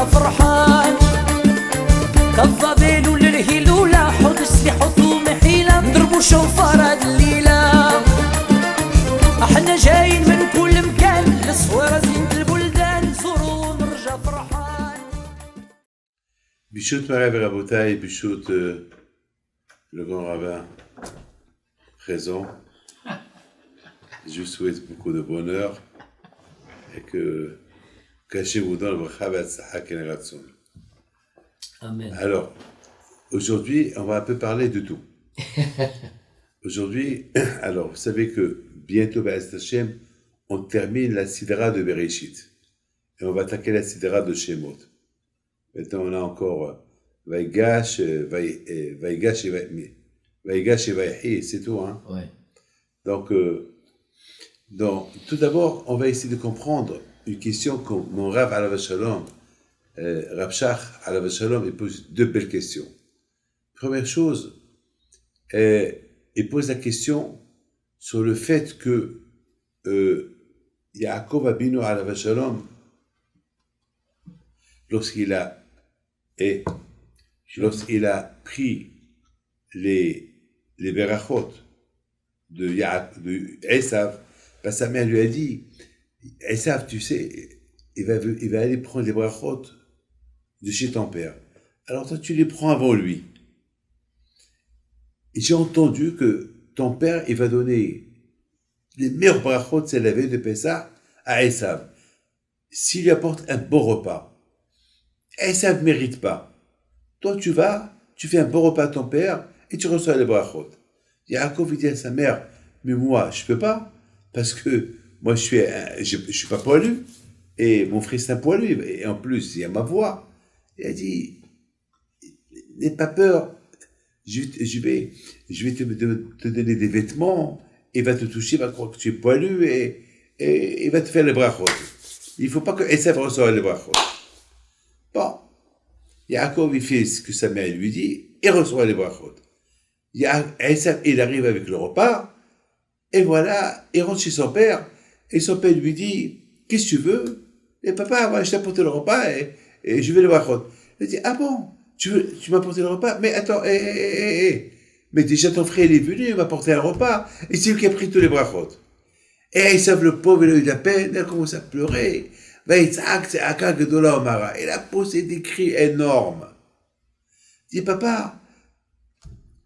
ونرجع فرحان كالظبيل للهلولة حط سلاح وثوم حيلة نضربوا شوفار هاد الليلة احنا جايين من كل مكان للصويرة زينة البلدان نزوروا ونرجع فرحان. Bichout Marais Rabotai, Bichout, le grand rabbin présent, je vous souhaite beaucoup de bonheur et que cachez-vous dans le Bracha Haken Ratson. Amen. Alors, aujourd'hui, on va un peu parler de tout. Aujourd'hui, alors, vous savez que bientôt, B'ez Hashem, on termine la Sidra de Bereshit. Et on va attaquer la Sidra de Shemot. Maintenant, on a encore Vaigash et Vaihi, c'est tout, hein? Ouais. Donc, tout d'abord, on va essayer de comprendre une question que mon Rav Alav Shalom, Rav Shach Alav Shalom, il pose deux belles questions. Première chose, il pose la question sur le fait que Yaakov Abinu Alav Shalom, lorsqu'il a pris les berachot de Esav, sa mère lui a dit, Esav, tu sais, il va aller prendre les berachot de chez ton père. Alors toi, tu les prends avant lui. Et j'ai entendu que ton père, il va donner les meilleurs berachot, c'est la veille de Pessah, à Esav. S'il lui apporte un bon repas, Esav ne mérite pas. Toi, tu fais un bon repas à ton père et tu reçois les brachot. Yaakov, il dit à sa mère, mais moi, je peux pas, parce que moi, je suis pas poilu, et mon frère, c'est un poilu, et en plus, il y a ma voix. Il a dit, n'aie pas peur, je vais te donner des vêtements, il va te toucher, il va croire que tu es poilu, et il va te faire les brachot. Il faut pas que Esav reçoive les brachot. Bon, Yaakov, il fait ce que sa mère lui dit, et reçoit les brachot. Esav, il arrive avec le repas, et voilà, il rentre chez son père, et son père lui dit, qu'est-ce que tu veux? Et papa, moi, je t'ai apporté le repas, et je vais le brachot. Il dit, ah bon, tu m'as apporté le repas? Mais attends, mais déjà ton frère, il est venu, il m'a apporté un repas, et c'est lui qui a pris tous les brachot. Et Esav, le pauvre, il a eu de la peine, il a commencé à pleurer. Il a posé des cris énormes. Il dit, papa,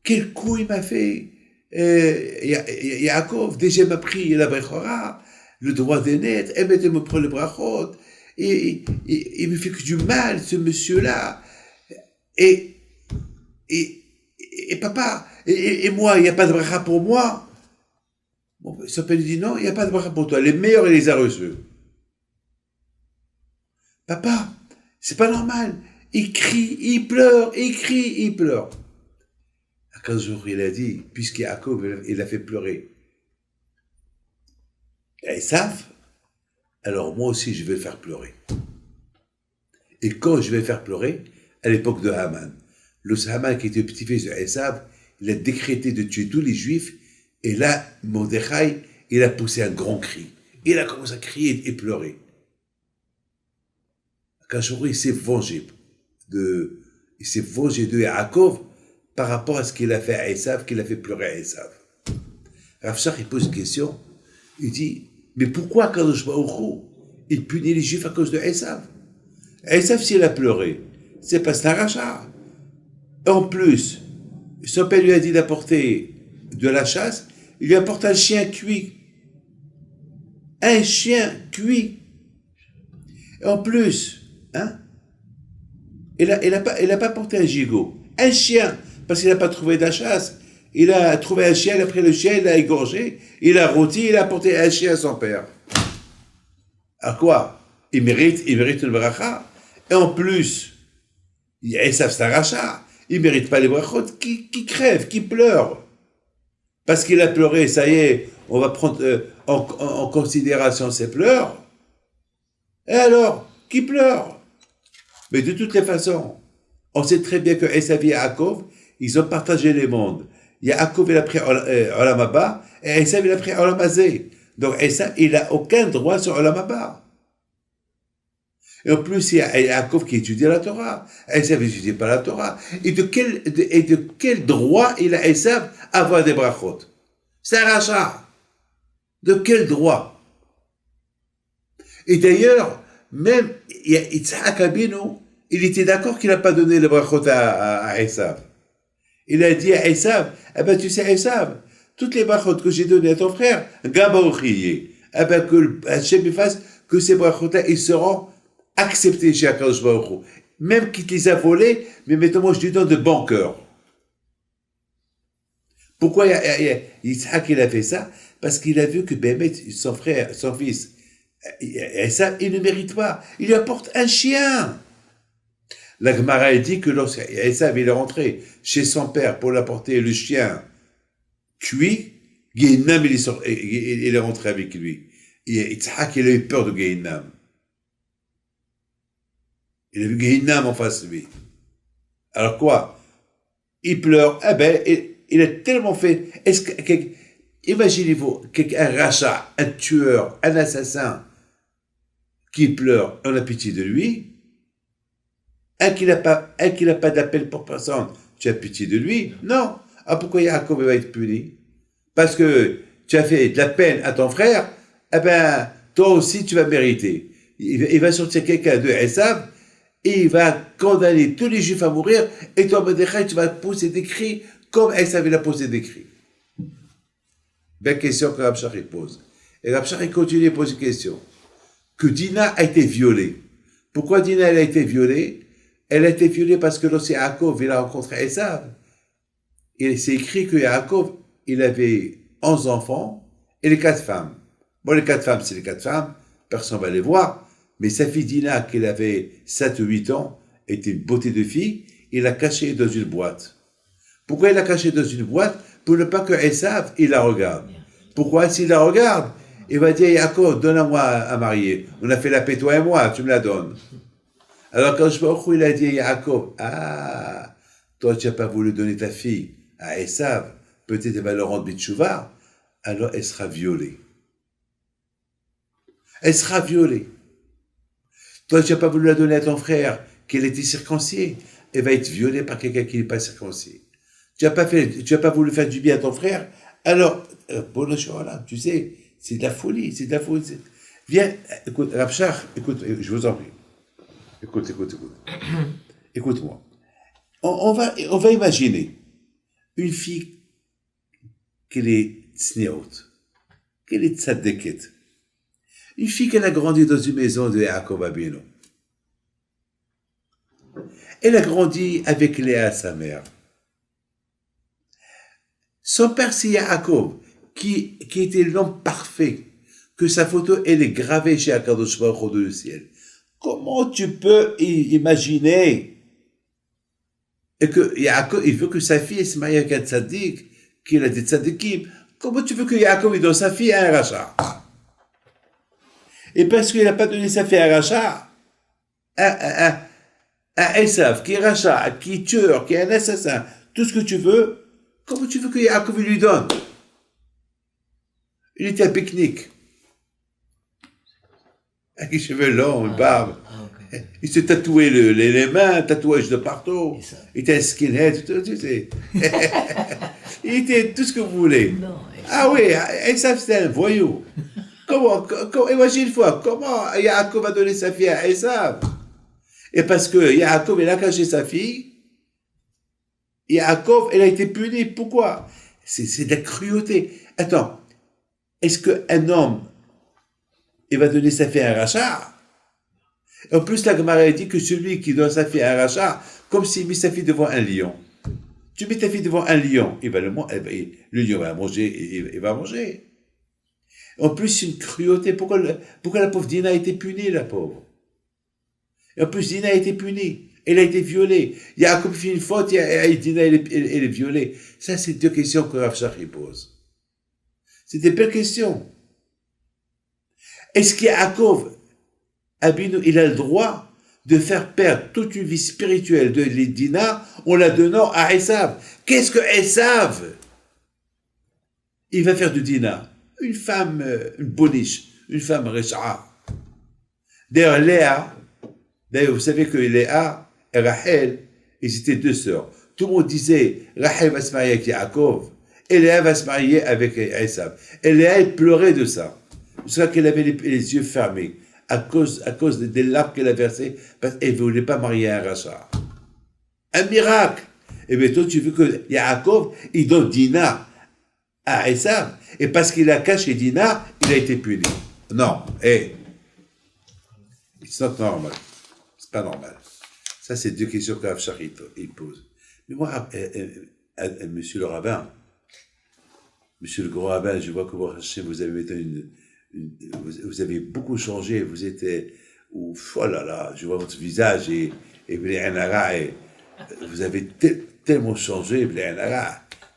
quel coup il m'a fait. Yaakov, déjà m'a pris la brachora, le droit d'aîné, et maintenant me prend le brachot, et il me fait que du mal, ce monsieur-là. Et papa, et moi, il n'y a pas de bracha pour moi. Bon, son père lui dit, non, il n'y a pas de bracha pour toi. Les meilleurs, il les a reçus. Papa, c'est pas normal. Il crie, il pleure, il crie, il pleure. À 15 jours, il a dit, puisqu'Yaakov, il a fait pleurer Esav, alors moi aussi, je vais le faire pleurer. Et quand je vais le faire pleurer, à l'époque de Haman, le Haman qui était le petit-fils de Esav, il a décrété de tuer tous les Juifs, et là, Mordechai, il a poussé un grand cri. Il a commencé à crier et pleurer. Kachori, il s'est vengé de Yaakov par rapport à ce qu'il a fait à Esav, qu'il a fait pleurer à Esav. Rav Shach, il pose une question, il dit, mais pourquoi Kadosh Baruch Hu, il punit les Juifs à cause de Esav? Esav, s'il a pleuré, c'est pas un rachat. En plus, son père lui a dit d'apporter de la chasse, il lui apporte un chien cuit. Un chien cuit. Et en plus, hein? Il a pas porté un gigot. Un chien, parce qu'il n'a pas trouvé de la chasse. Il a trouvé un chien, il a pris le chien, il l'a égorgé, il a rôti, il a apporté un chien à son père. À quoi? Il mérite une bracha. Et en plus, Esav Saracha, il mérite pas les brachot qui crèvent, qui pleurent. Parce qu'il a pleuré, ça y est, on va prendre en considération ses pleurs. Et alors, qui pleure? Mais de toutes les façons, on sait très bien que Esav et Yaakov, ils ont partagé les mondes. Yaakov, il a pris Olam Haba, et Esav, il a pris Olam Hazé. Donc Esav, il n'a aucun droit sur Olam Haba. Et en plus, il y a Yaakov qui étudie la Torah. Esav n'étudie pas la Torah. Et de quel droit il a Esav à avoir des brachot? C'est un rachat. De quel droit? Et d'ailleurs, même Yitzhak Abinu, il était d'accord qu'il n'a pas donné les brachot à Esav. Il a dit à Esav, eh ben tu sais Esav, toutes les brachot que j'ai données à ton frère, Gabaouchiye, eh ben que Hachem fasse que ces brachot-là, ils seront acceptés chez Akadosh Baruch Hu. Même qu'il les a volés, mais maintenant je lui donne de bon cœur. Pourquoi Yitzhak il a fait ça? Parce qu'il a vu que Bémet, son frère, son fils, Esav, il ne mérite pas. Il lui apporte un chien. La Gemara dit que lorsque Esav il est rentré chez son père pour l'apporter le chien cuit, Gehinam il est rentré avec lui. Et Yitzhak il a eu peur de Gehinam. Il a vu Gehinam en face de lui. Alors quoi? Il pleure. Eh ben, il a tellement fait. Imaginez-vous un rachat, un tueur, un assassin qui pleure, on a pitié de lui. Un qui n'a pas d'appel pour personne, tu as pitié de lui? Non. Ah, pourquoi Yaakov va être puni? Parce que tu as fait de la peine à ton frère, eh ben, toi aussi tu vas mériter. Il va sortir quelqu'un de Esav, et il va condamner tous les juifs à mourir, et toi, Mordechai, tu vas poser des cris comme Esav il a posé des cris. Belle question que Rav Shach pose. Et Rav Shach continue à poser une question. Que Dina a été violée. Pourquoi Dina a été violée? Elle a été violée parce que lorsque Yaakov il a rencontré Esav, il s'est écrit que Yaakov il avait 11 enfants et les 4 femmes. Bon, les 4 femmes, c'est les 4 femmes, personne ne va les voir, mais sa fille Dina, qui avait 7 ou 8 ans, était une beauté de fille, il l'a cachée dans une boîte. Pourquoi il l'a cachée dans une boîte? Pour ne pas que Esav, il la regarde. Pourquoi? S'il la regarde, il va dire, Yaakov, donne-moi à marier. On a fait la paix, toi et moi, tu me la donnes. Alors quand je vois il a dit à Yaakov, ah, toi tu n'as pas voulu donner ta fille à Esav, peut-être elle va le rendre bitchouva, alors elle sera violée. Elle sera violée. Toi tu n'as pas voulu la donner à ton frère, qu'elle était circoncis, elle va être violée par quelqu'un qui n'est pas circoncis. Tu n'as pas voulu faire du bien à ton frère, alors, bon, tu sais, c'est de la folie, c'est de la folie. Viens, écoute, Rav Shach, écoute, je vous en prie. Écoute. Écoute-moi. On va imaginer une fille qu'elle est tsneot, qu'elle est tzadeket. Une fille qu'elle a grandi dans une maison de Yaakov Abinu. Elle a grandi avec Léa, sa mère. Son père, c'est Yaakov, qui était l'homme parfait, que sa photo, elle est gravée chez Akadosh Baruch Hu dans le ciel. Comment tu peux imaginer et que Yaakov, il veut que sa fille se marie avec un tzaddik, qu'il a des tzaddikim. Comment tu veux que Yaakov il donne sa fille à un rachat? Et parce qu'il n'a pas donné sa fille à un rachat, un Esav, qui est rachat, qui est tueur, qui est un assassin, tout ce que tu veux, comment tu veux que Yaakov lui donne? Il était à pique-nique. Avec les cheveux longs, une barbe. Okay. Il se tatouait les mains, tatouage de partout. Il était un skinhead, tu sais. Il était tout ce que vous voulez. Non, ah oui, Esav c'était un voyou. Imagine une fois, comment Yaakov a donné sa fille à Esav? Et parce que Yaakov, il a caché sa fille, Yaakov, elle a été puni. Pourquoi? C'est de la cruauté. Attends, est-ce qu'un homme, il va donner sa fille à un rachat? En plus, la Gemara dit que celui qui donne sa fille à un rachat, comme s'il met sa fille devant un lion. Tu mets ta fille devant un lion, le lion va manger, il va manger. En plus, c'est une cruauté. Pourquoi la pauvre Dina a été punie, la pauvre? Et en plus, Dina a été punie. Elle a été violée. Yaakov fait une faute, et Dina, elle est violée. Ça, c'est 2 questions que Rav Shach pose. C'est des belles questions. Est-ce qu'Yaakov Abinu, il a le droit de faire perdre toute une vie spirituelle de Dina en la donnant à Esav? Qu'est-ce que Esav il va faire de Dina? Une femme, une boniche, une femme recha. D'ailleurs, Léa, D'ailleurs, vous savez que Léa et Rachel, ils étaient deux sœurs. Tout le monde disait, Rachel va se marier avec Yaakov, et Léa va se marier avec Esav. Et Léa, elle pleurait de ça. Jusqu'à qu'elle avait les yeux fermés, à cause des larmes qu'elle a versées, parce qu'elle ne voulait pas marier un rachat. Un miracle! Et bien, toi, tu veux que Yaakov, il donne Dina à Esav, et parce qu'il a caché Dina, il a été puni. Non, it's not normal. C'est pas normal. Ça, c'est deux questions qu'Av Sharit il pose. Mais moi, monsieur le rabbin, monsieur le grand rabbin, je vois que vous avez vous avez beaucoup changé, vous étiez, oh là là, je vois votre visage et vous avez tellement changé,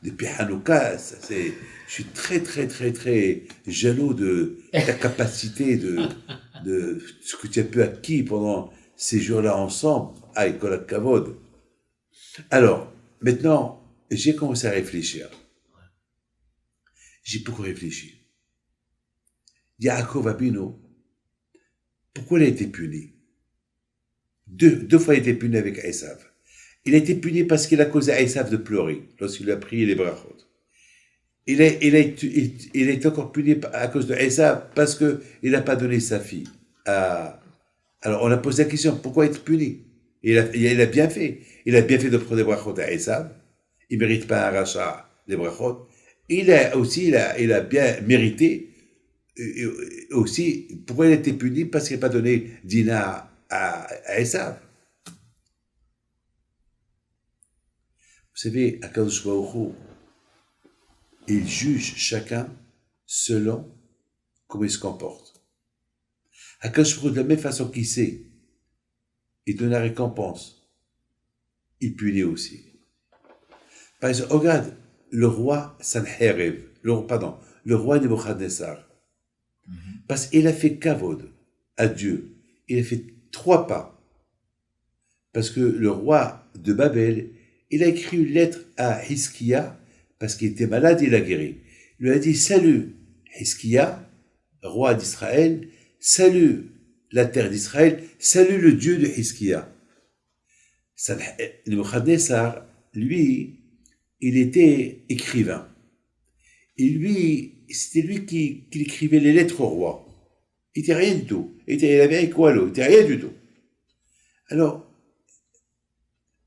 depuis Hanouka, je suis très, très, très, très jaloux de ta capacité de ce que tu as pu acquis pendant ces jours-là ensemble, à École Kavod. Alors, maintenant, j'ai commencé à réfléchir. J'ai beaucoup réfléchi. Yaakov Abinu, pourquoi il a été puni? Deux fois il a été puni avec Esav. Il a été puni parce qu'il a causé à Esav de pleurer lorsqu'il a pris les brachot. Il a été encore puni à cause de Esav parce qu'il n'a pas donné sa fille. Alors on a posé la question, pourquoi être puni? Il a bien fait. Il a bien fait de prendre des brachot à Esav. Il ne mérite pas un rachat des brachot. Il a bien mérité aussi, pourquoi il a été puni? Parce qu'il n'a pas donné Dina à Esav. Vous savez, Akadosh Baruch Hu, il juge chacun selon comment il se comporte. Akadosh Baruch Hu, de la même façon qu'il sait, il donne la récompense, il punit aussi. Par exemple, regarde, le roi Sanherib, le roi Nebuchadnezzar, parce qu'il a fait kavod à Dieu, il a fait 3 pas, parce que le roi de Babel, il a écrit une lettre à Hiskia, parce qu'il était malade, il a guéri. Il lui a dit, salut Hiskia, roi d'Israël, salut la terre d'Israël, salut le Dieu de Hiskia. Nebuchadnezzar, lui, il était écrivain. Et lui, c'était lui qui écrivait les lettres au roi. Il n'était rien du tout. Il avait un koalo, il n'était rien du tout. Alors,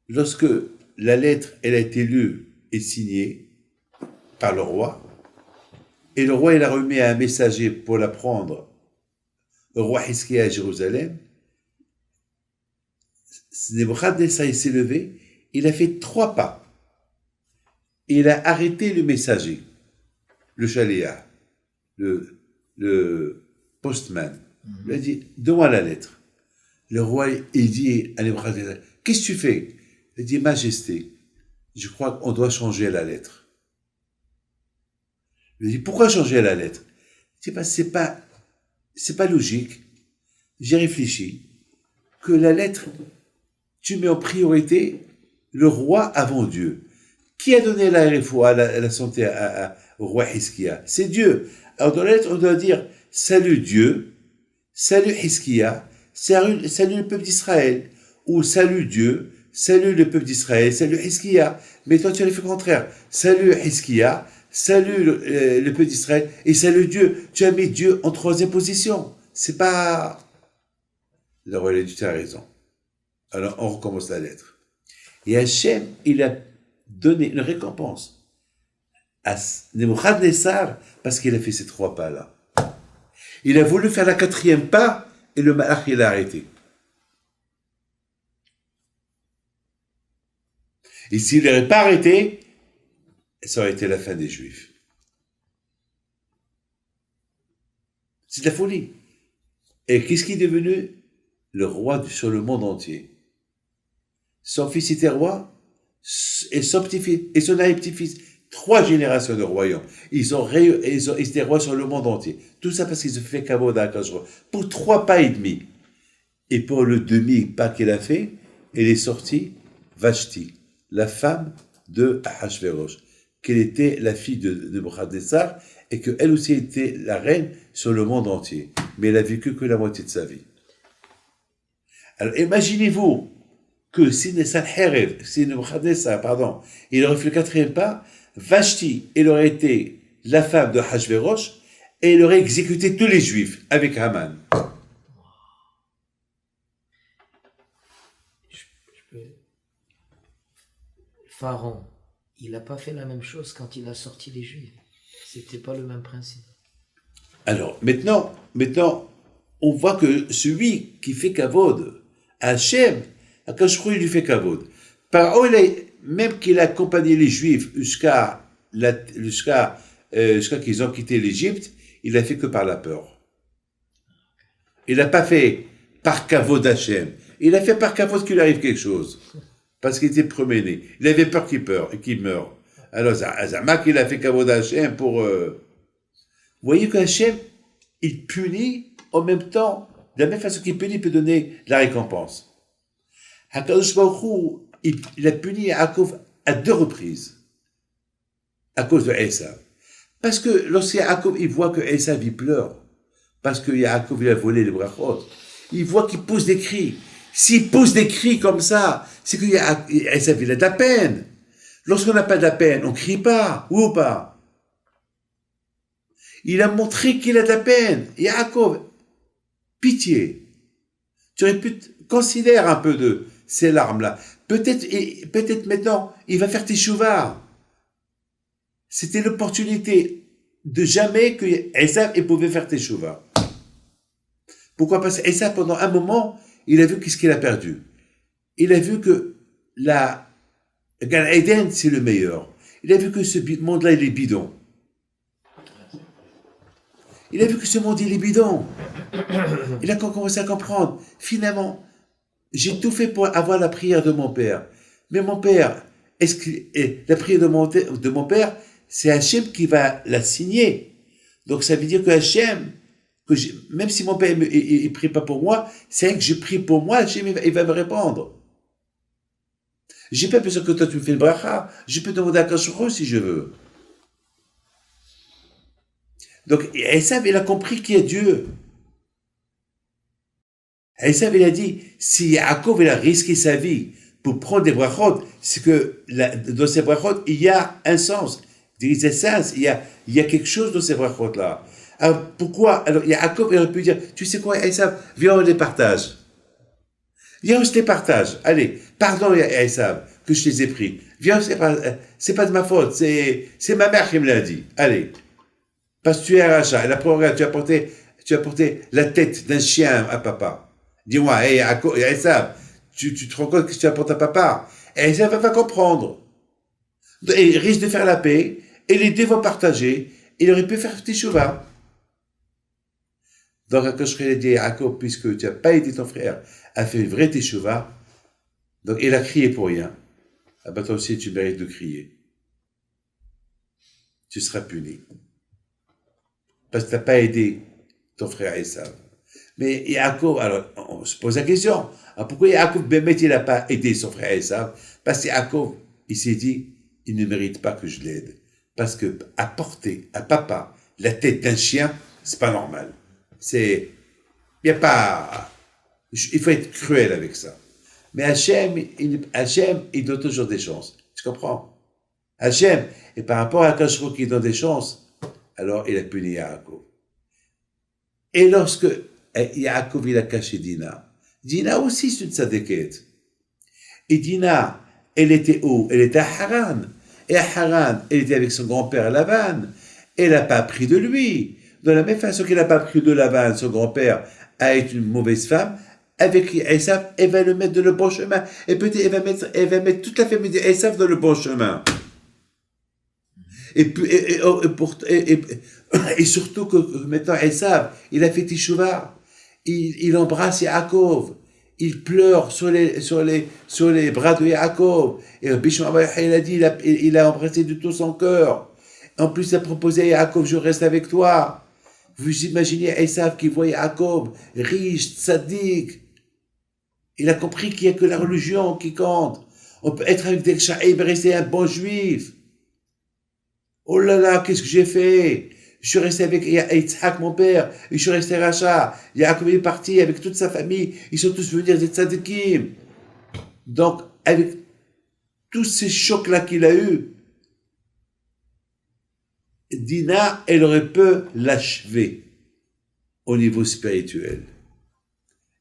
lorsque la lettre, elle a été lue et signée par le roi, et le roi, il a remis à un messager pour la prendre au roi Hiskia à Jérusalem, Nebuchadnezzar, il s'est levé, il a fait 3 pas. Et il a arrêté le messager, le chaléa, le postman. Il a dit, donne-moi la lettre. Le roi, il dit à Nebuchadnezzar, qu'est-ce que tu fais? Il dit, Majesté, je crois qu'on doit changer la lettre. Il dit, pourquoi changer la lettre? Il dit, c'est pas logique. J'ai réfléchi que la lettre, tu mets en priorité le roi avant Dieu. Qui a donné la santé au roi Hiskia? C'est Dieu. Alors dans la lettre, on doit dire, salut Dieu, salut Hiskia, salut le peuple d'Israël, ou salut Dieu, salut le peuple d'Israël, salut Hiskia. Mais toi, tu as fait le contraire. Salut Hiskia, salut le peuple d'Israël, et salut Dieu. Tu as mis Dieu en 3e position. C'est pas... Le roi a dit, tu as raison. Alors, on recommence la lettre. Et Hachem, il a donné une récompense à Nebuchadnezzar parce qu'il a fait ces 3 pas-là. Il a voulu faire la 4e pas et le malach, il a arrêté. Et s'il n'aurait pas arrêté, ça aurait été la fin des Juifs. C'est de la folie. Et qu'est-ce qui est devenu? Le roi sur le monde entier. Son fils était roi, et son petit-fils, et son arrière-petit-fils. 3 générations de royaumes. Ils étaient rois sur le monde entier. Tout ça parce qu'ils ont fait kavod à Akadosh Baruch Hu. Pour 3 pas et demi. Et pour le demi-pas qu'il a fait, elle est sortie Vashti, la femme de Ahashverosh, qu'elle était la fille de Nebuchadnezzar, et qu'elle aussi était la reine sur le monde entier. Mais elle a vécu que la moitié de sa vie. Alors, imaginez-vous que si Nebuchadnezzar, pardon, il aurait fait le quatrième pas, Vashti, elle aurait été la femme de Hachvérosh, et il aurait exécuté tous les Juifs avec Haman. Pharaon, il n'a pas fait la même chose quand il a sorti les Juifs. C'était pas le même principe. Alors, maintenant, on voit que celui qui fait Kavod à Hachem, à Kashru, il lui fait Kavod. Pharaon, même qu'il a accompagné les Juifs jusqu'à qu'ils ont quitté l'Égypte, il l'a fait que par la peur. Il n'a pas fait par Kavod Hachem. Il a fait par Kavod qu'il arrive quelque chose. Parce qu'il était premier-né. Il avait peur qu'il meure. Alors, Zamak, il a fait Kavod Hachem pour... Vous voyez que Hachem, il punit en même temps, de la même façon qu'il punit, il peut donner la récompense. HaKadosh Baruch Hu, il a puni Yaakov à 2 reprises, à cause de Esav. Parce que lorsque Yaakov, il voit que Esav, il pleure, parce que Yaakov, il a volé les brachot, il voit qu'il pousse des cris. S'il pousse des cris comme ça, c'est que Esav, il a de la peine. Lorsqu'on n'a pas de la peine, on ne crie pas, ou pas. Il a montré qu'il a de la peine. Yaakov, pitié. Tu aurais pu considérer un peu de ces larmes-là. Peut-être maintenant, il va faire teshuva. C'était l'opportunité de jamais que Esav pouvait faire teshuva. Pourquoi? Parce que Esav, pendant un moment, il a vu qu'est-ce qu'il a perdu. Il a vu que la Gan Eden, c'est le meilleur. Il a vu que ce monde-là, il est bidon. Il a vu que ce monde, il est bidon. Il a commencé à comprendre. Finalement, j'ai tout fait pour avoir la prière de mon père. Mais mon père, est-ce que la prière de mon père, c'est Hachem qui va la signer. Donc ça veut dire que Hachem, même si mon père ne prie pas pour moi, c'est vrai que je prie pour moi, Hachem il va me répondre. J'ai pas besoin que toi tu me fais le bracha. Je peux demander à Kashro si je veux. Donc Esav, il a compris qu'il y a Dieu. Esav, il a dit, si Yaakov, il a risqué sa vie pour prendre des brachot, c'est que dans ces brachot, il y a un sens, des essences, il y a quelque chose dans ces brachot-là. Alors pourquoi? Alors Yaakov, il aurait pu dire, tu sais quoi, Esav, viens on les partage. Viens on se les partage. Allez, pardon Esav, que je les ai pris. Viens, c'est pas de ma faute, c'est ma mère qui me l'a dit. Allez. Parce que tu es un rachat. Et la première, tu as porté la tête d'un chien à papa. Dis-moi, Esav, tu te rends compte que tu apportes à papa? Et Esav va comprendre. Et il risque de faire la paix, et les deux vont partager, il aurait pu faire teshuva. Donc, quand je lui ai dit à Yaakov, puisque tu n'as pas aidé ton frère à faire une vraie teshuva, donc il a crié pour rien. Ah ben toi aussi, tu mérites de crier. Tu seras puni. Parce que tu n'as pas aidé ton frère Esav. Mais Yaakov, alors, on se pose la question, pourquoi Yaakov, il n'a pas aidé son frère Esav? Parce que Yaakov, il s'est dit, il ne mérite pas que je l'aide. Parce que apporter à papa la tête d'un chien, c'est pas normal. Il faut être cruel avec ça. Mais Hachem, il donne toujours des chances. Tu comprends? Hachem, et par rapport à Kashro qui donne des chances, alors il a puni Yaakov. Et lorsque Yaakov, il a caché Dina, Dina aussi c'est une tzadékette. Et Dina, elle était où? Elle était à Haran. Et à Haran, elle était avec son grand-père Lavan. Elle n'a pas appris de lui. De la même façon qu'elle n'a pas appris de Lavan, son grand-père a été une mauvaise femme, avec Esav, elle va le mettre dans le bon chemin. Et peut-être elle va mettre toute la famille d'Esav dans le bon chemin. Et surtout que maintenant Esav, il a fait teshuva. Il embrasse Yaakov. Il pleure sur les bras de Yaakov. Et Bishma il a dit, il a embrassé de tout son cœur. En plus, il a proposé à Yaakov, je reste avec toi. Vous imaginez Esav qui voit Yaakov, riche, tzaddik. Il a compris qu'il n'y a que la religion qui compte. On peut être avec des chaïb et rester un bon juif. Oh là là, qu'est-ce que j'ai fait? Je suis resté avec Yitzhak, mon père. Et je suis resté Racha. Yaakov est parti avec toute sa famille. Ils sont tous venus des tzadikim. Donc, avec tous ces chocs-là qu'il a eus, Dina, elle aurait pu l'achever au niveau spirituel.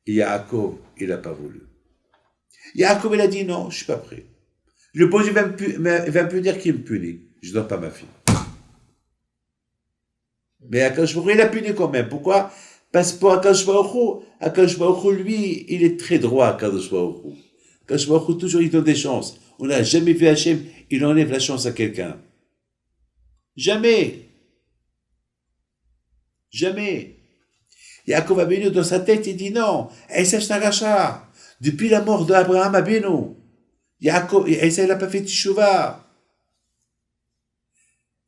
Et Yaakov, il n'a pas voulu. Yaakov, il a dit non, je suis pas prêt. Le bon Dieu va me punir qu'il me punit. Je ne donne pas ma fille. Mais Akadosh Baruch Hu, il a puni quand même. Pourquoi? Parce que pour Akadosh Baruch Hu, lui, il est très droit, Akadosh Baruch Hu. Akadosh Baruch Hu, toujours, il donne des chances. On n'a jamais vu Hachem, il enlève la chance à quelqu'un. Jamais. Jamais. Yaakov Abinu, dans sa tête, il dit non. Esav Snagacha. Depuis la mort d'Abraham Abinu, Esav n'a pas fait Teshuvah.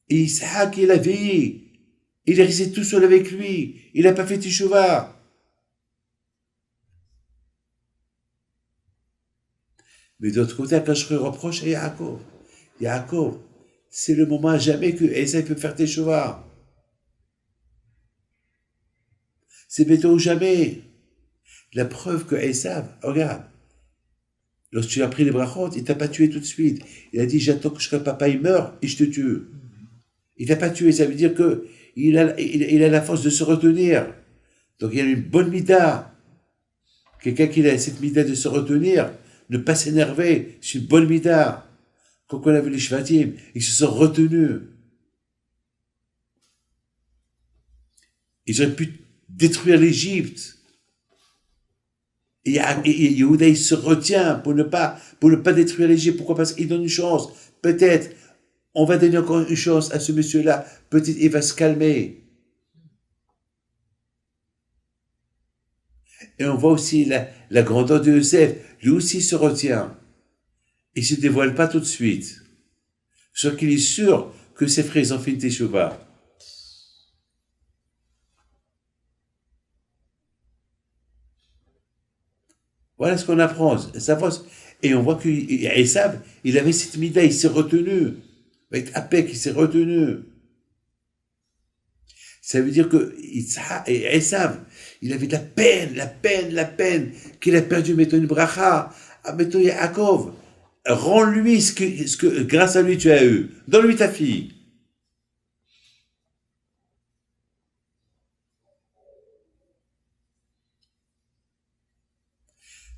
Et Isaac, il a veillé. Il est resté tout seul avec lui. Il n'a pas fait Teshuvah. Mais d'autre côté, quand je reproche à Yaakov, c'est le moment à jamais que Esav peut faire Teshuvah. C'est bientôt ou jamais. La preuve que Esav, regarde, lorsque tu as pris les brachot, il t'a pas tué tout de suite. Il a dit, j'attends que papa il meure et je te tue. Il t'a pas tué, ça veut dire que il a la force de se retenir. Donc il y a une bonne mida. Quelqu'un qui a cette mida de se retenir, ne pas s'énerver, c'est une bonne mida. Quand on a vu les Shvatim, ils se sont retenus. Ils auraient pu détruire l'Égypte. Et Yehuda, il se retient pour ne pas détruire l'Égypte. Pourquoi? Parce qu'il donne une chance. Peut-être, on va donner encore une chance à ce monsieur-là. Peut-être, il va se calmer. Et on voit aussi la grandeur de Yosef. Lui aussi se retient. Il se dévoile pas tout de suite. Sauf qu'il est sûr que ses frères, ils ont fait une teshuvah. Voilà ce qu'on apprend. Et on voit qu'Esav, il avait cette mida, il s'est retenu. Avec Apek, il s'est retenu. Ça veut dire que Esav, il avait de la peine, qu'il a perdu, mettons une bracha, mettons Yaakov. Rends-lui ce que grâce à lui tu as eu. Donne-lui ta fille.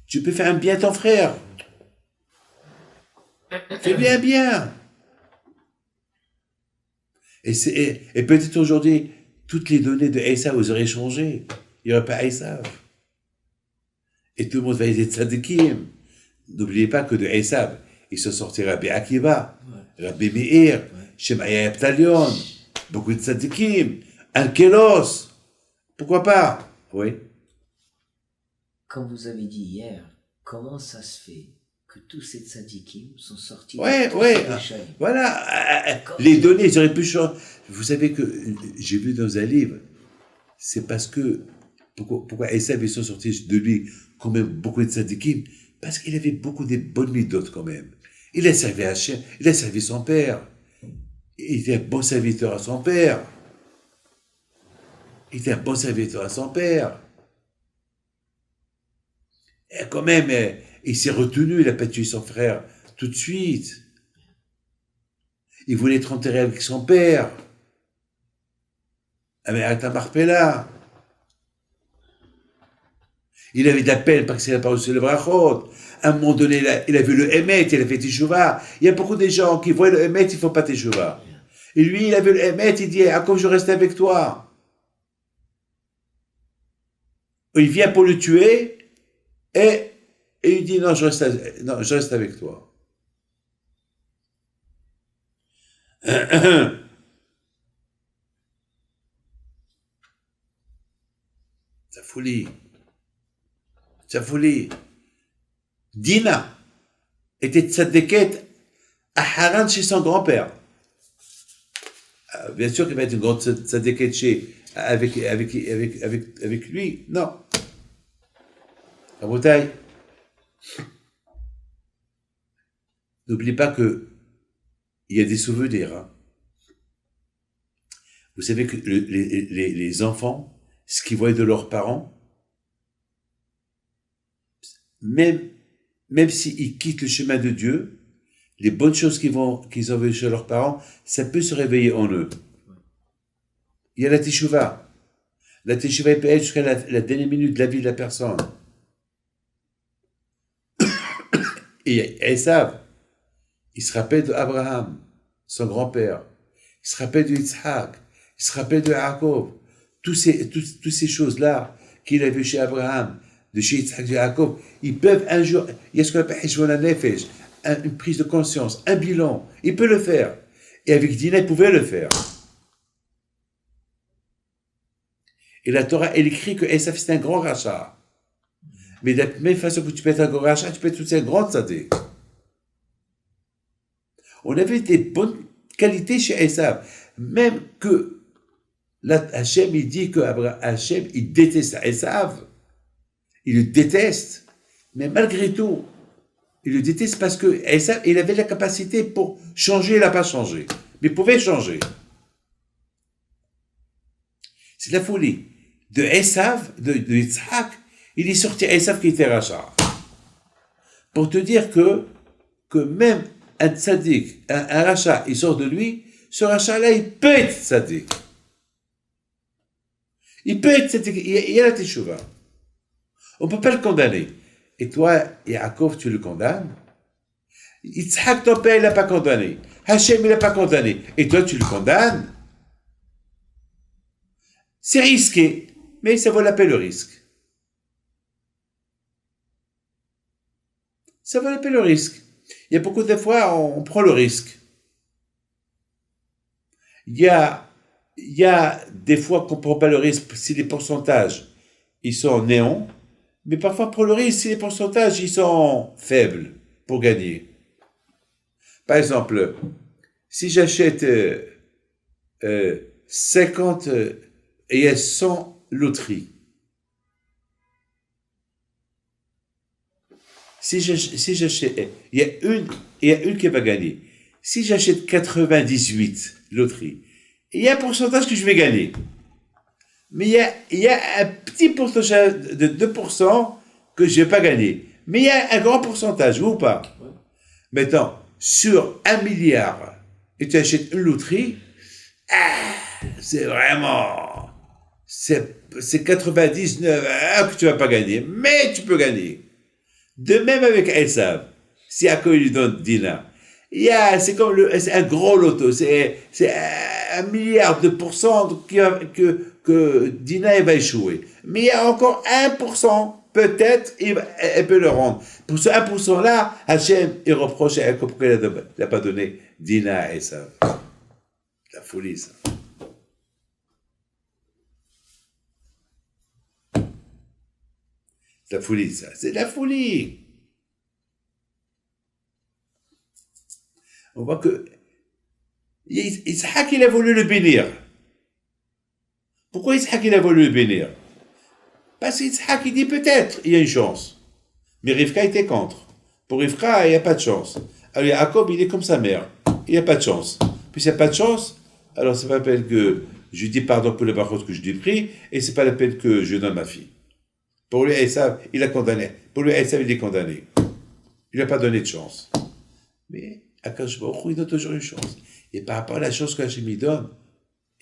Tu peux faire un bien à ton frère. Fais-lui un bien. Et peut-être aujourd'hui, toutes les données de Esav, vous auraient changé. Il n'y aurait pas Esav. Et tout le monde va être tzadikim. N'oubliez pas que de Esav, il se sortira Rabbi Akiva, Rabbi Meir, Shemaya Eptalion, beaucoup de tzadikim, Ankelos. Pourquoi pas? Oui. Comme vous avez dit hier, comment ça se fait que tous ces tzadikim sont sortis Ouais. de Voilà. Les données, ils auraient pu changer. Vous savez que j'ai vu dans un livre, c'est parce que, pourquoi Esav, ils sont sortis de lui quand même beaucoup de tzadikim? Parce qu'il avait beaucoup de bonnes midotes quand même. Il a servi Hachem, il a servi son père. Il était un bon serviteur à son père. Et quand même, il s'est retenu, il n'a pas tué son frère tout de suite. Il voulait être enterré avec son père. Mais à Marpella. Il avait de la peine parce qu'il n'a pas reçu le brachot. À un moment donné, il a vu le Emet, il a fait Teshuvah. Il y a beaucoup de gens qui voient le Emet, il ne font pas Teshuvah. Et lui, il a vu le Emet, il dit, à quoi je reste avec toi? Il vient pour le tuer, et il dit, non, je reste avec toi. C'est folie. Dina était tzadéket à Haran chez son grand-père. Bien sûr qu'il va être une grande tzadéket avec lui. Non. Rabotai, n'oublie pas que il y a des souvenirs. Hein. Vous savez que les enfants, ce qu'ils voient de leurs parents, même s'ils quittent le chemin de Dieu, les bonnes choses qu'ils ont vues chez leurs parents, ça peut se réveiller en eux. Il y a la teshuva. La teshuva peut être jusqu'à la dernière minute de la vie de la personne. Et Esav, il se rappelle d'Abraham, son grand-père. Il se rappelle de Yitzhak. Il se rappelle de Yaakov. Toutes ces choses-là qu'il a vues chez Abraham, de chez Yitzhak, de Yaakov, ils peuvent un jour, il y a ce qu'on appelle Heshbon HaNefesh, une prise de conscience, un bilan. Il peut le faire. Et avec Dina, il pouvait le faire. Et la Torah, elle écrit que Esav, c'est un grand rachat. Mais de la même façon que tu peux être un grand rachat, tu peux être aussi un grand tzaddik. On avait des bonnes qualités chez Esav. Même que là, Hachem, il dit que Hachem, il déteste Esav. Il le déteste. Mais malgré tout, il le déteste parce que Esav, il avait la capacité pour changer, il n'a pas changé. Mais il pouvait changer. C'est la folie. De Esav, de Yitzhak, il est sorti Esav qui était rachat. Pour te dire que même un tzaddik, un rachat, il sort de lui, ce rachat-là, il peut être tzaddik. Il peut être tzaddik, il y a la teshuva. On ne peut pas le condamner. Et toi, Yaakov, tu le condamnes. Yitzhak, ton père, il l'a pas condamné. Hachem, il l'a pas condamné. Et toi, tu le condamnes. C'est risqué, mais ça vaut la peine le risque. Ça vaut la peine le risque. Il y a beaucoup de fois, on prend le risque. Il y a des fois qu'on ne prend pas le risque si les pourcentages, ils sont néons, mais parfois on prend le risque si les pourcentages, ils sont faibles pour gagner. Par exemple, si j'achète 50 et il y a 100 loteries, si j'achète, il y a une qui va gagner. Si j'achète 98 loteries, il y a un pourcentage que je vais gagner. Mais il y a un petit pourcentage de 2% que je vais pas gagner. Mais il y a un grand pourcentage, ou pas? Ouais. Maintenant, sur 1 milliard, et tu achètes une loterie, c'est vraiment, c'est 99 que tu vas pas gagner. Mais tu peux gagner. De même avec Esav, si Yaakov lui donne Dina, c'est un gros loto, c'est 1 milliard de pourcents que Dina va échouer. Mais il y a encore 1%, peut-être, elle peut le rendre. Pour ce 1% là, Hachem, il reproche à Yaakov pourquoi il n'a pas donné Dina à Esav. La folie, ça. C'est la folie, ça. C'est de la folie. On voit que Yitzhak, il a voulu le bénir. Pourquoi Yitzhak, il a voulu le bénir? Parce qu'Yitzhak, il dit peut-être, il y a une chance. Mais Rivka était contre. Pour Rivka, il n'y a pas de chance. Alors Jacob, il est comme sa mère. Il n'y a pas de chance. Puis s'il n'y a pas de chance, alors c'est pas la peine que je dis pardon pour les barreaux que je lui ai pris, et c'est pas la peine que je donne ma fille. Pour lui, Esav, il a condamné. Pour lui, Esav, il est condamné. Il n'a pas donné de chance. Mais Akash Baruch Hu, il donne toujours une chance. Et par rapport à la chance qu'Hachem lui donne,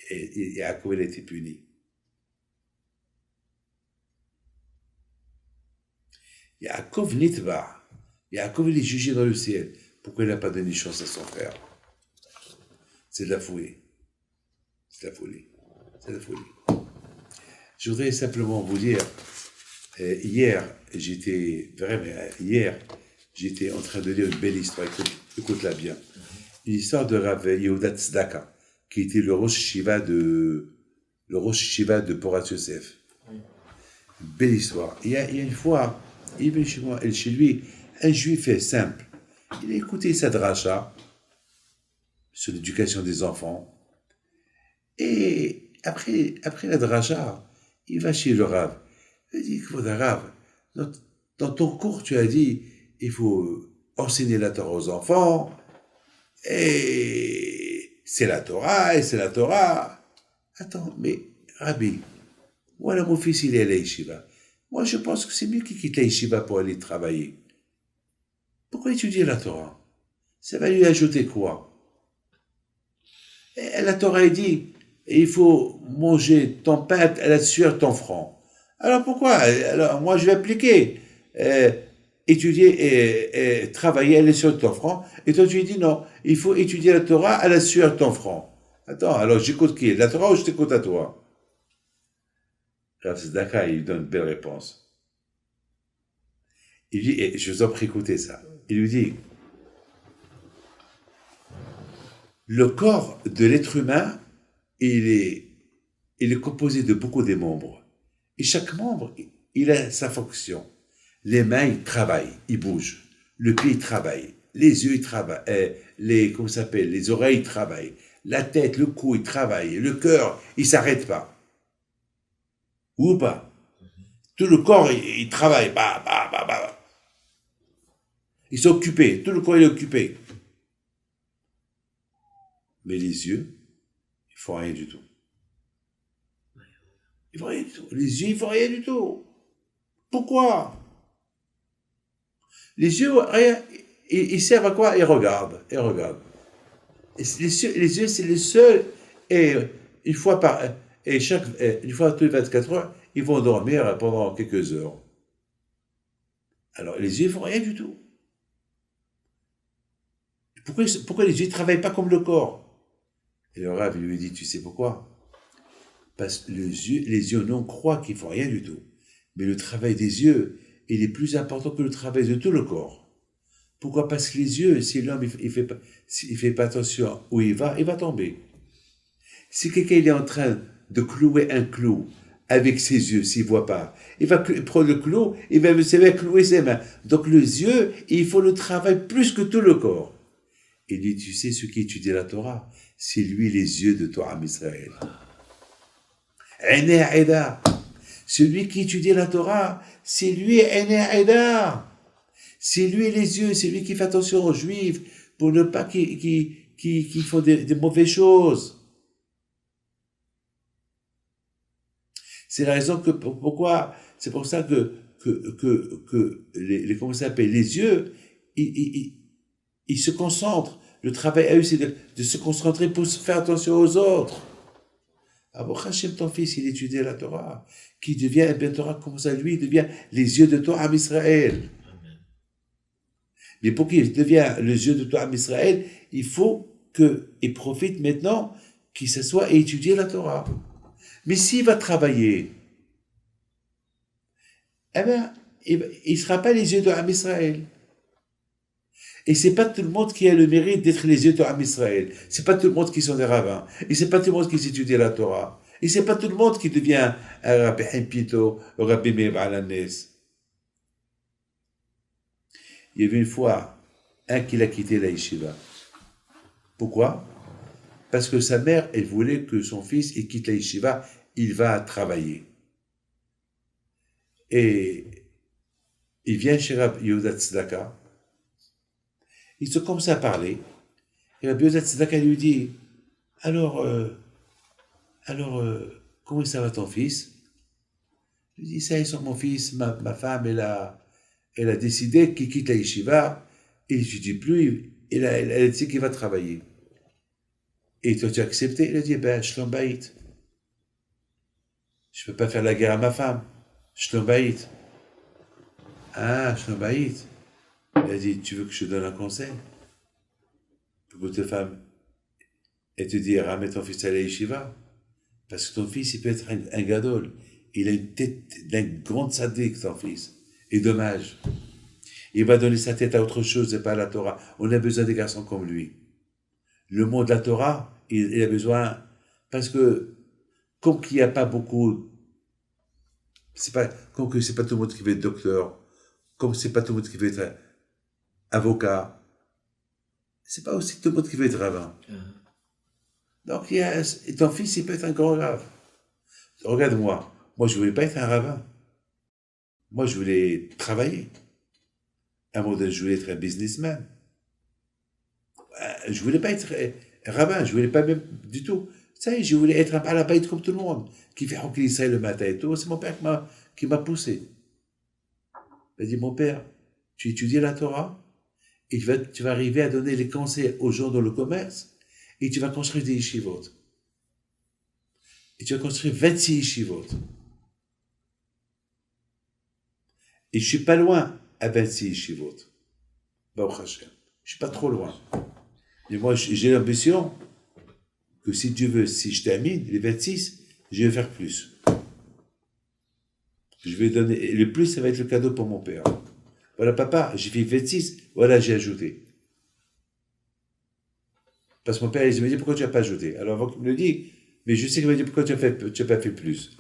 Yaakov, il a été puni. Yaakov Nitva. Yaakov, il est jugé dans le ciel. Pourquoi il n'a pas donné chance à son frère? C'est de la folie. C'est de la folie. C'est de la folie. Je voudrais simplement vous dire, hier, j'étais en train de lire une belle histoire. Écoute-la bien. Une histoire de Rav Yehuda Tzedaka, qui était le Rosh Shiva de Porat Yosef. Une belle histoire. Il y a une fois, il est venu chez lui, un juif simple. Il a écouté sa dracha sur l'éducation des enfants. Et après la dracha, il va chez le Rav. Il dit, Rav, dans ton cours, tu as dit, il faut enseigner la Torah aux enfants, et c'est la Torah, Attends, mais Rabbi, voilà mon fils, il est à la yeshiva. Moi, je pense que c'est mieux qu'il quitte la yeshiva pour aller travailler. Pourquoi étudier la Torah? Ça va lui ajouter quoi? Et la Torah est dit, il faut manger ton pain à la sueur de ton front. Alors pourquoi? Alors moi je vais appliquer, étudier et travailler à la sueur de ton front. Et toi tu dis non, il faut étudier la Torah à la sueur de ton front. Attends, alors j'écoute qui? La Torah ou je t'écoute à toi? Rav Tzedaka, il donne une belle réponse. Il dit, et je vous en prie écoutez ça, il lui dit, le corps de l'être humain, il est composé de beaucoup de membres. Et chaque membre, il a sa fonction. Les mains, ils travaillent, ils bougent. Le pied, il travaille. Les yeux, ils travaillent. Comment ça s'appelle? Les oreilles, ils travaillent. La tête, le cou, ils travaillent. Le cœur, il s'arrête pas. Ou pas? Tout le corps, il travaille. Bah, bah, bah, bah. Ils sont occupés. Tout le corps, il est occupé. Mais les yeux, ils font rien du tout. Ils font rien du tout. Les yeux, ils font rien du tout. Pourquoi? Les yeux, rien, ils servent à quoi? Ils regardent. Ils regardent. Et les yeux, c'est les seuls. Et une fois tous les 24 heures, ils vont dormir pendant quelques heures. Alors, les yeux, ils font rien du tout. Pourquoi les yeux ne travaillent pas comme le corps? Et le Rav lui dit, tu sais pourquoi? Parce que les yeux non croient qu'ils font rien du tout. Mais le travail des yeux, il est plus important que le travail de tout le corps. Pourquoi? Parce que les yeux, si l'homme il fait pas attention où il va tomber. Si quelqu'un il est en train de clouer un clou avec ses yeux, s'il voit pas, il va prendre le clou, il va clouer ses mains. Donc les yeux, il faut le travail plus que tout le corps. Il dit, tu sais, ceux qui étudient la Torah, c'est lui les yeux de Torah Israël. Aîné Aïda. Celui qui étudie la Torah, c'est lui Aîné Aïda. C'est lui les yeux, c'est lui qui fait attention aux Juifs pour ne pas qu'ils font des mauvaises choses. C'est la raison pourquoi, c'est pour ça que comment ça s'appelle, les yeux, ils se concentrent. Le travail à eux, c'est de se concentrer pour faire attention aux autres. Alors, Hachem, ton fils, il étudie la Torah, qui devient, bien Torah, comme ça, lui, il devient les yeux de Torah Israël. Mais pour qu'il devienne les yeux de Torah Israël, il faut qu'il profite maintenant, qu'il s'assoie et étudie la Torah. Mais s'il va travailler, eh bien, il ne sera pas les yeux de Torah Israël. Et c'est pas tout le monde qui a le mérite d'être les yeux de Torah Israël. C'est pas tout le monde qui sont des rabbins. Et c'est pas tout le monde qui s'étudie la Torah. Et c'est pas tout le monde qui devient un Rabbi Himpito, un Rabbi Meir Alanes. Il y avait une fois un qui l'a quitté la yeshiva. Pourquoi? Parce que sa mère, elle voulait que son fils, il quitte la yeshiva, il va travailler. Et il vient chez Rabbi Yehuda Tzedaka. Ils se commencent à parler. Et Rabbi Yehuda Tzedaka lui dit, alors, comment ça va ton fils? Il lui dit, ça y est, mon fils, ma femme, elle a décidé qu'il quitte la yeshiva, et je ne dis plus, elle a dit qu'il va travailler. Et toi, tu as accepté? Il a dit, ben, shlom bayit. Je ne peux pas faire la guerre à ma femme. Shlom bayit. Ah, shlom bayit. Il a dit, tu veux que je te donne un conseil? Pour que ta femme, elle te dit, ramène ton fils à la yeshiva. Parce que ton fils, il peut être un gadol. Il a une tête d'un grand sadique, ton fils. Et dommage. Il va donner sa tête à autre chose et pas à la Torah. On a besoin des garçons comme lui. Le monde de la Torah, il a besoin, parce que, comme qu'il n'y a pas beaucoup, comme que c'est pas tout le monde qui veut être docteur, comme c'est pas tout le monde qui veut être avocat, c'est pas aussi tout le monde qui veut être rabbin. Donc, ton fils, il peut être un grand grave. Regarde-moi. Moi, je voulais pas être un rabbin. Moi, je voulais travailler. À un moment donné, je voulais être un businessman. Je voulais pas être rabbin. Je voulais pas même du tout. Ça y est, je voulais être un balabaïd comme tout le monde, qui fait Hockey Israël le matin et tout. C'est mon père qui m'a poussé. Il m'a dit, mon père, tu étudies la Torah, et tu vas arriver à donner les conseils aux gens dans le commerce, et tu vas construire des yeshivot. Et tu vas construire 26 yeshivot. Et je suis pas loin à 26 yeshivot. Baruch Hashem. Je suis pas trop loin. Et moi, j'ai l'ambition que si Dieu veut, si je termine les 26, je vais faire plus. Je vais donner, et le plus, ça va être le cadeau pour mon père. Voilà, papa, j'ai fait 26, voilà, j'ai ajouté. Parce que mon père, il me dit, pourquoi tu n'as pas ajouté? Alors, avant qu'il me le dise, mais je sais qu'il m'a dit, pourquoi tu n'as pas fait plus?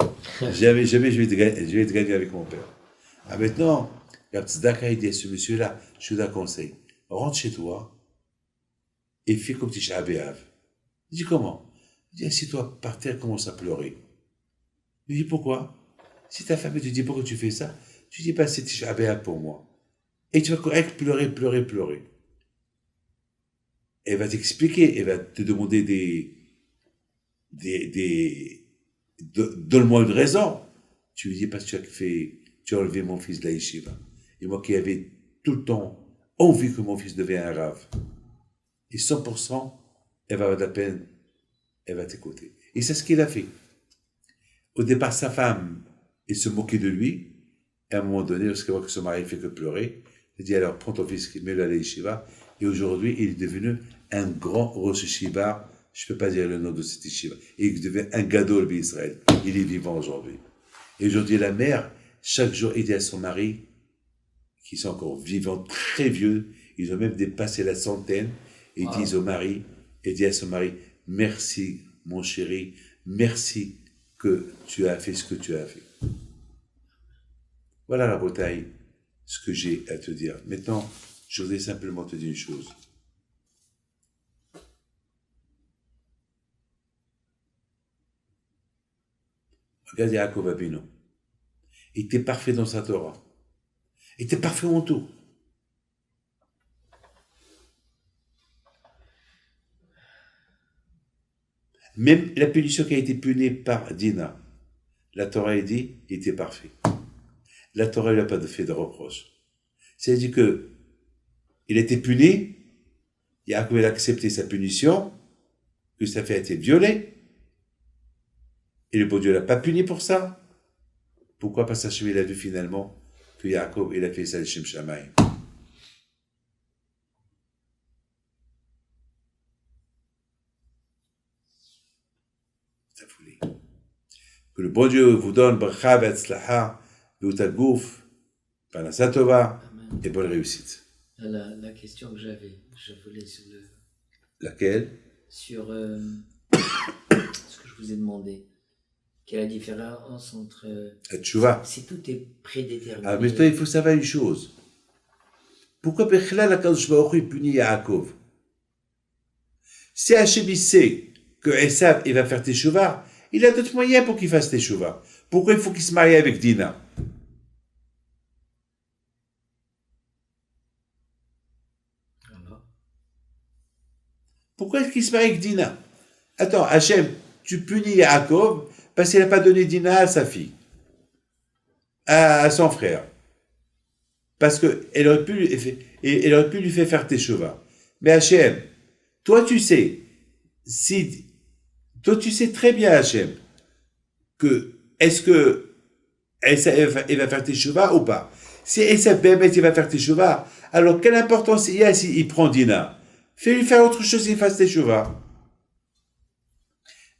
Jamais je vais te gagner avec mon père. Ah, maintenant, la petite Daka, il dit à ce monsieur-là, je te donne un conseil. Rentre chez toi et fais comme Tisha B'Av. Il dit, comment? Il dit, assis-toi par terre, commence à pleurer. Il dit, pourquoi? Si ta femme te dit, pourquoi tu fais ça? Tu dis, c'est Tisha B'Av pour moi. Et tu vas correct pleurer. Elle va t'expliquer, elle va te demander donne-moi une raison. Tu lui dis, parce que tu as enlevé mon fils de la yeshiva. Et moi qui avais tout le temps envie que mon fils devienne un rave. Et 100%, elle va avoir de la peine, elle va t'écouter. Et c'est ce qu'il a fait. Au départ, sa femme, elle se moquait de lui. À un moment donné, lorsqu'elle voit que son mari ne fait que pleurer, elle dit, alors prends ton fils, mets-le à la yeshiva. Et aujourd'hui, il est devenu un grand Rosh Yeshiva. Je ne peux pas dire le nom de cette yeshiva. Et il devient un gadol d'Israël. Il est vivant aujourd'hui. Et aujourd'hui, la mère, chaque jour, il dit à son mari, qui sont encore vivants, très vieux, ils ont même dépassé la centaine, et ils disent au mari, et dit à son mari, merci, mon chéri, merci que tu as fait ce que tu as fait. Voilà la bataille, ce que j'ai à te dire. Maintenant, je voudrais simplement te dire une chose. Regarde Yaakov Avinu. Il était parfait dans sa Torah. Il était parfait en tout. Même la punition qui a été punie par Dina, la Torah, il dit, il était parfait. La Torah, il n'a pas fait de reproche. C'est-à-dire que il a été puni, Yaakov a accepté sa punition, que sa fille a été violée, et le bon Dieu ne l'a pas puni pour ça. Pourquoi? Parce qu'Hachem, il a vu finalement que Yaakov, il a fait ça, le Shem Shamayim. Que le bon Dieu vous donne bracha v'atzlaha v'utagouf, parnassa tova et bonne réussite. La question que je voulais sur Laquelle? sur ce que je vous ai demandé. Quelle est la différence entre... Tchouva. Si tout est prédéterminé... Ah, mais toi, il faut savoir une chose. Pourquoi Bechla la Kadosh Baruch Hu punit Yaakov? Si Hachem sait que Esav il va faire Teshuvah, il a d'autres moyens pour qu'il fasse Teshuvah. Pourquoi il faut qu'il se marie avec Dina? Pourquoi est-ce qu'il se marie avec Dina? Attends, Hachem, tu punis Yaakov parce qu'il n'a pas donné Dina à sa fille, à son frère. Parce qu'elle aurait pu lui faire Teshuvah. Mais Hachem, toi tu sais très bien, Hachem, que est-ce que il va faire Teshuvah ou pas? Si Esav Bémet il va faire Teshuvah, alors quelle importance il y a s'il prend Dina? Fais-lui faire autre chose s'il fasse Teshuvah.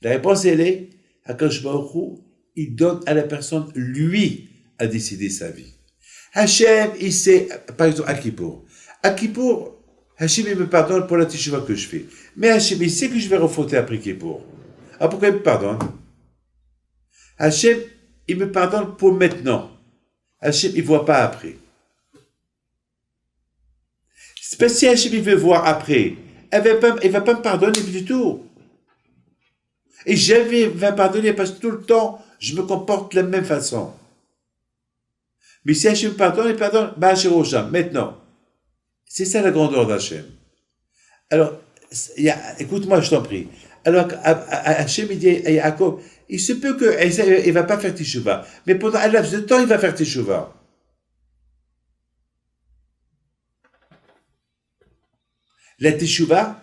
La réponse, elle est, Akadosh Baruch Hu, il donne à la personne, lui, à décider sa vie. Hachem, il sait, par exemple, à Kippour, Hachem, il me pardonne pour la Teshuvah que je fais. Mais Hachem, il sait que je vais refauter après Kippour. Ah, pourquoi il me pardonne? Hachem, il me pardonne pour maintenant. Hachem, il ne voit pas après. C'est parce que si Hachem, il veut voir après, il ne va pas me pardonner du tout. Et jamais va pardonner parce que tout le temps, je me comporte de la même façon. Mais si Hachem me pardonne, il pardonne, maintenant. C'est ça la grandeur d'Hachem. Alors, écoute-moi, je t'en prie. Alors, Hachem, il dit à Yaakov, il se peut que Esav, il va pas faire Teshuvah. Mais pendant un laps de temps, il va faire Teshuvah. La Teshuvah,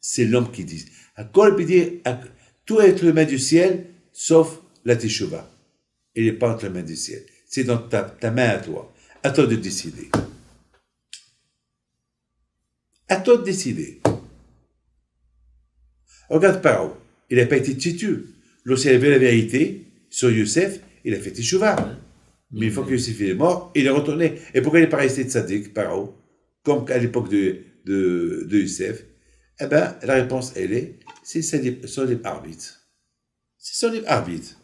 c'est l'homme qui dit. Hakol peut dire, tout est entre les mains du ciel, sauf la Teshuvah. Il n'est pas entre les mains du ciel. C'est dans ta main à toi. À toi de décider. À toi de décider. Regarde Paro. Il n'a pas été têtu. Lorsqu'il avait la vérité sur Youssef, il a fait Teshuvah. Mais une fois que Youssef est mort, il est retourné. Et pourquoi il n'est pas resté tzaddik, Paro, comme à l'époque de Youssef? Eh bien, la réponse, elle est, c'est son libre arbitre. C'est son libre arbitre.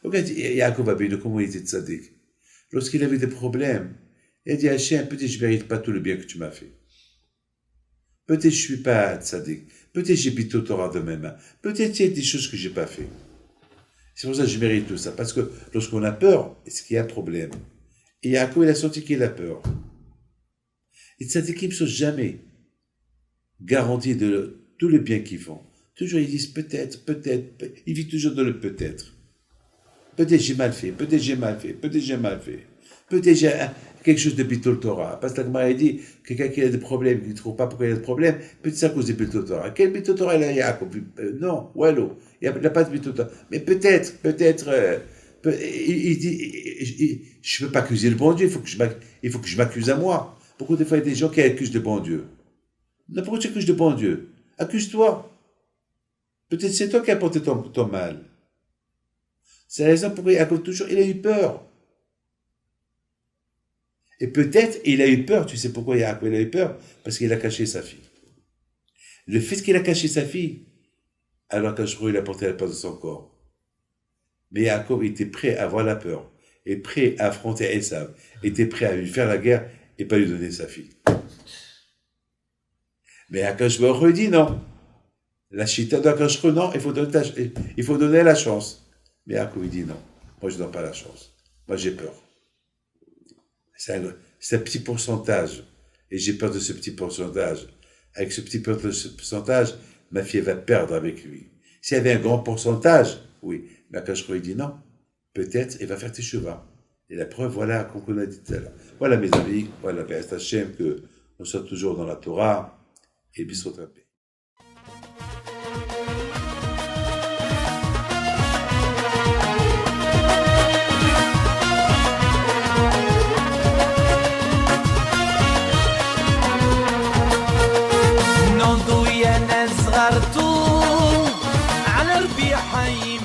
Regarde Yaakov Abinu, comment il était tzaddik. Lorsqu'il avait des problèmes, il a dit à Hachem, peut-être je ne mérite pas tout le bien que tu m'as fait. Peut-être je ne suis pas tzaddik. Peut-être j'ai pris tout Torah de mes mains. Peut-être il y a des choses que je n'ai pas fait. C'est pour ça que je mérite tout ça. Parce que lorsqu'on a peur, est-ce qu'il y a un problème? Et Yaakov, il a senti qu'il a peur. Les tzaddikim ne sont jamais garantis de tout le bien qu'ils font. Toujours ils disent peut-être. Ils vivent toujours dans le peut-être. Peut-être j'ai mal fait, peut-être j'ai mal fait. Peut-être j'ai quelque chose de Bittul Torah. Parce que la Gemara dit, quelqu'un qui a des problèmes, qui ne trouve pas pourquoi il a des problèmes, peut-être c'est à cause de Bittul Torah. Quel Bittul Torah il a Yaakov? Non, Wallo, il n'a pas de Bittul Torah. Mais peut-être, il dit, je ne peux pas accuser le bon Dieu, il faut que je m'accuse à moi. Pourquoi des fois il y a des gens qui accusent le bon Dieu? Non, pourquoi tu accuses le bon Dieu? Accuse-toi. Peut-être c'est toi qui as porté ton mal. C'est la raison pourquoi Yaakov toujours, il a eu peur. Et peut-être il a eu peur, tu sais pourquoi Yaakov il a eu peur? Parce qu'il a caché sa fille. Le fait qu'il a caché sa fille, alors qu'Hachem il a porté la peur de son corps. Mais Yaakov était prêt à avoir la peur, et prêt à affronter Esav, était prêt à lui faire la guerre et pas lui donner sa fille. Mais Hachem dit non. La chita d'Hachem, non, il faut donner la chance. Mais Yaakov dit non, moi je ne donne pas la chance. Moi j'ai peur. C'est un petit pourcentage. Et j'ai peur de ce petit pourcentage. Avec ce petit pourcentage, ma fille va perdre avec lui. S'il y avait un grand pourcentage, oui. Mais Hachem dit non. Peut-être il va faire Teshuvah. Et la preuve, voilà, qu'on a dit tout à l'heure. Voilà mes amis, voilà, Béat Hachem, que nous sommes toujours dans la Torah et Bisrot Rapé. نوضوا يا ناس غرتوا على ربيع حي